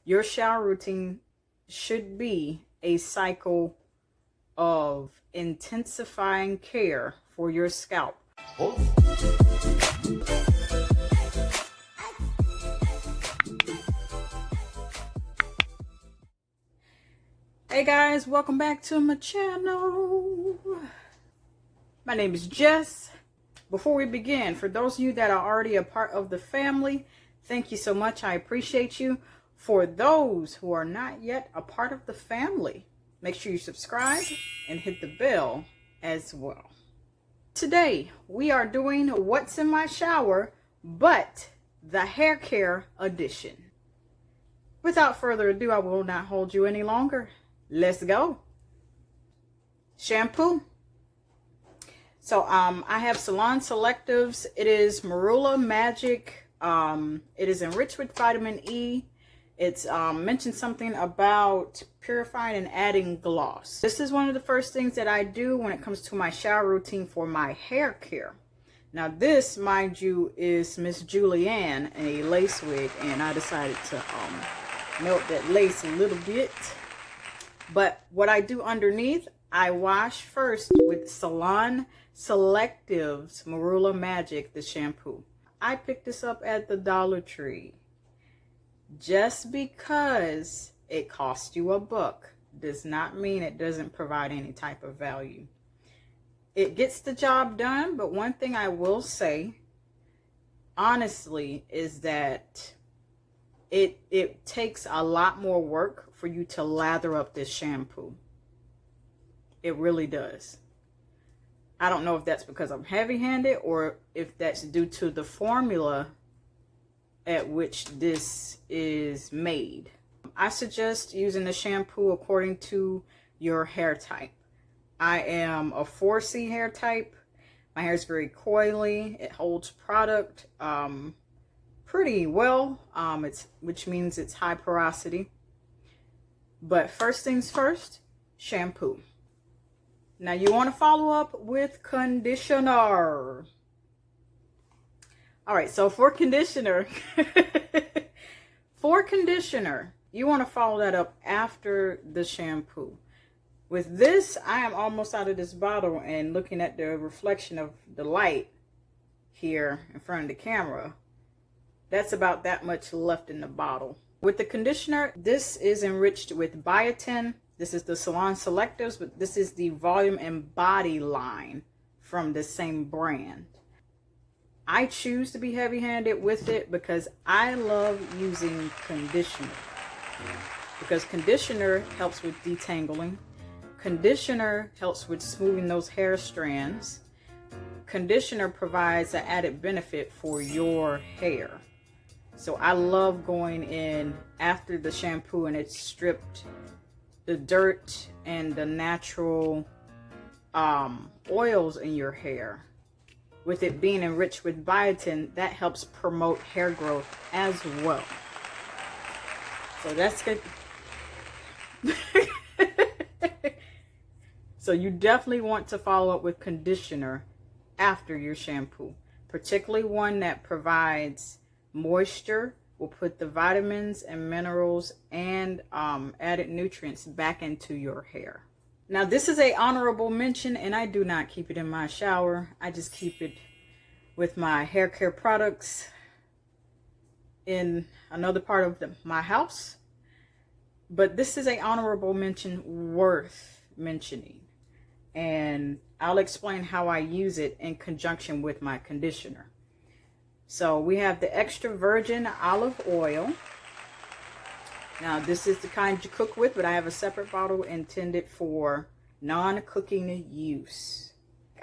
Your shower routine should be a cycle of intensifying care for your scalp. Hey guys, welcome back to my channel. My name is Jess. Before we begin, for those of you that are already a part of the family, thank you so much. I appreciate you. For those who are not yet a part of the family, make sure you subscribe and hit the bell as well. Today, we are doing What's in My Shower, but the hair care edition. Without further ado, I will not hold you any longer. Let's go. Shampoo. So I have Salon Selectives. It is Marula Magic. It is enriched with vitamin E. It's mentioned something about purifying and adding gloss. This is one of the first things that I do when it comes to my shower routine for my hair care. Now this, mind you, is Miss Julianne in a lace wig, and I decided to melt that lace a little bit. But what I do underneath, I wash first with Salon Selectives Marula Magic, the shampoo. I picked this up at the Dollar Tree. Just because it costs you $1 does not mean it doesn't provide any type of value. It gets the job done, but one thing I will say, honestly, is that it takes a lot more work for you to lather up this shampoo. It really does. I don't know if that's because I'm heavy-handed or if that's due to the formula at which this is made. I suggest using the shampoo according to your hair type. I am a 4C hair type. My hair is very coily. It holds product pretty well, which means it's high porosity. But first things first, shampoo. Now you want to follow up with conditioner. All right, so for conditioner, you want to follow that up after the shampoo. With this, I am almost out of this bottle, and looking at the reflection of the light here in front of the camera, that's about that much left in the bottle. With the conditioner, this is enriched with biotin. This is the Salon Selectives, but this is the Volume and Body line from the same brand. I choose to be heavy-handed with it because I love using conditioner. Because conditioner helps with detangling. Conditioner helps with smoothing those hair strands. Conditioner provides an added benefit for your hair. So I love going in after the shampoo and it's stripped the dirt and the natural oils in your hair. With it being enriched with biotin, that helps promote hair growth as well. So that's good. So you definitely want to follow up with conditioner after your shampoo, particularly one that provides moisture, will put the vitamins and minerals and added nutrients back into your hair. Now this is a honorable mention, and I do not keep it in my shower. I just keep it with my hair care products in another part of my house. But this is a honorable mention worth mentioning, and I'll explain how I use it in conjunction with my conditioner. So we have the extra virgin olive oil. Now this is the kind you cook with, but I have a separate bottle intended for non-cooking use.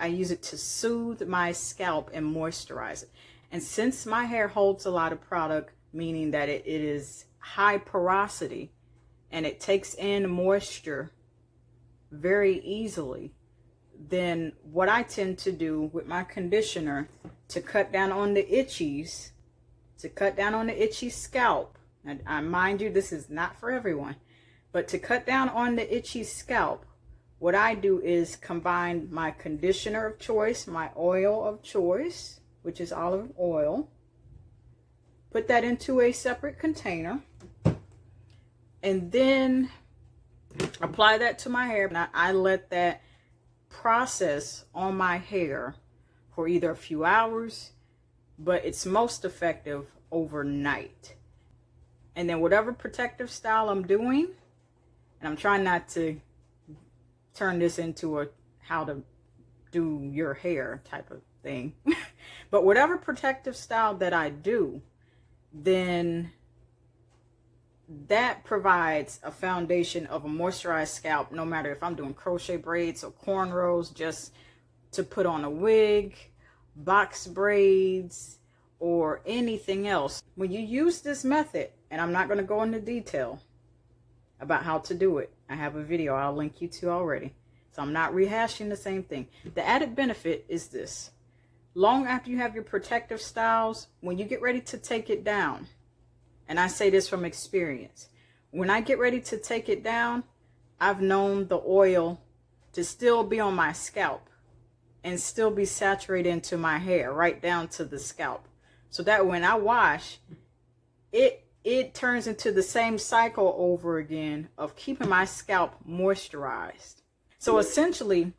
I use it to soothe my scalp and moisturize it. And since my hair holds a lot of product, meaning that it is high porosity and it takes in moisture very easily, then what I tend to do with my conditioner to cut down on the itchies, itchy scalp. And mind you, this is not for everyone, but to cut down on the itchy scalp, what I do is combine my conditioner of choice, my oil of choice, which is olive oil, put that into a separate container, And then apply that to my hair. Now, I let that process on my hair for either a few hours, but it's most effective overnight. And then whatever protective style I'm doing, and I'm trying not to turn this into a how to do your hair type of thing, but whatever protective style that I do, then that provides a foundation of a moisturized scalp, no matter if I'm doing crochet braids or cornrows, just to put on a wig, box braids, or anything else. When you use this method, and I'm not going to go into detail about how to do it, I have a video I'll link you to already, so I'm not rehashing the same thing. The added benefit is this: long after you have your protective styles, when you get ready to take it down, and I say this from experience, when I get ready to take it down, I've known the oil to still be on my scalp and still be saturated into my hair, right down to the scalp. So that when I wash, it turns into the same cycle over again of keeping my scalp moisturized. So essentially,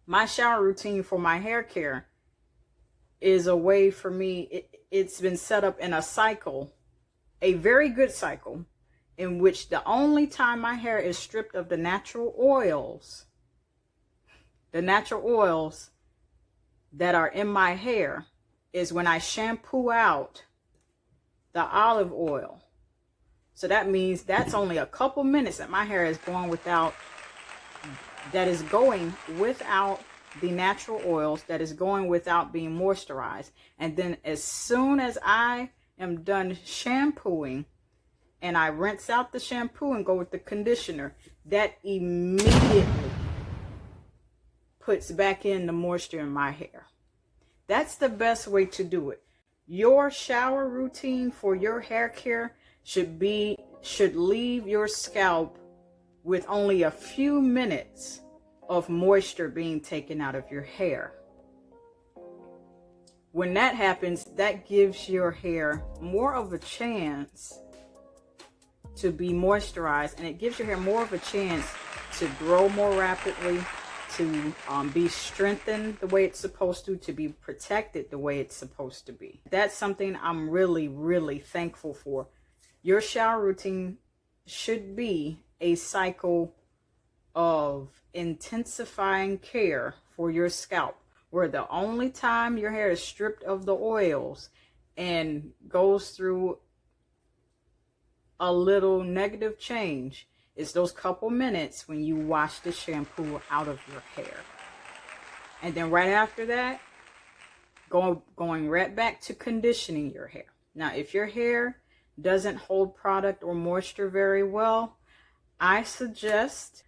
my shower routine for my hair care is a way for me, it's been set up in a cycle, a very good cycle, in which the only time my hair is stripped of the natural oils that are in my hair, is when I shampoo out the olive oil. So that means that's only a couple minutes that my hair is going without, that is going without the natural oils, that is going without being moisturized. And then as soon as I am done shampooing and I rinse out the shampoo and go with the conditioner, that immediately puts back in the moisture in my hair. That's the best way to do it. Your shower routine for your hair care should leave your scalp with only a few minutes of moisture being taken out of your hair. When that happens, that gives your hair more of a chance to be moisturized, and it gives your hair more of a chance to grow more rapidly, to be strengthened the way it's supposed to be protected the way it's supposed to be. That's something I'm really, really thankful for. Your shower routine should be a cycle of intensifying care for your scalp, where the only time your hair is stripped of the oils and goes through a little negative change is those couple minutes when you wash the shampoo out of your hair. And then right after that, going right back to conditioning your hair. Now, if your hair doesn't hold product or moisture very well, I suggest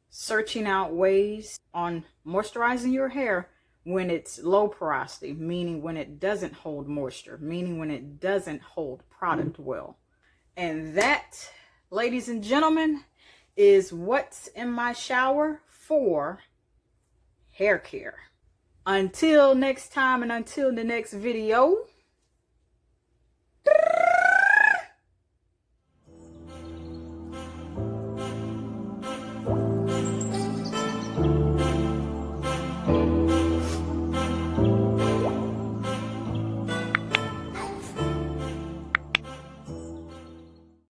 searching out ways on moisturizing your hair when it's low porosity, meaning when it doesn't hold moisture, meaning when it doesn't hold product well. And that, ladies and gentlemen, is what's in my shower for hair care. Until next time and until the next video,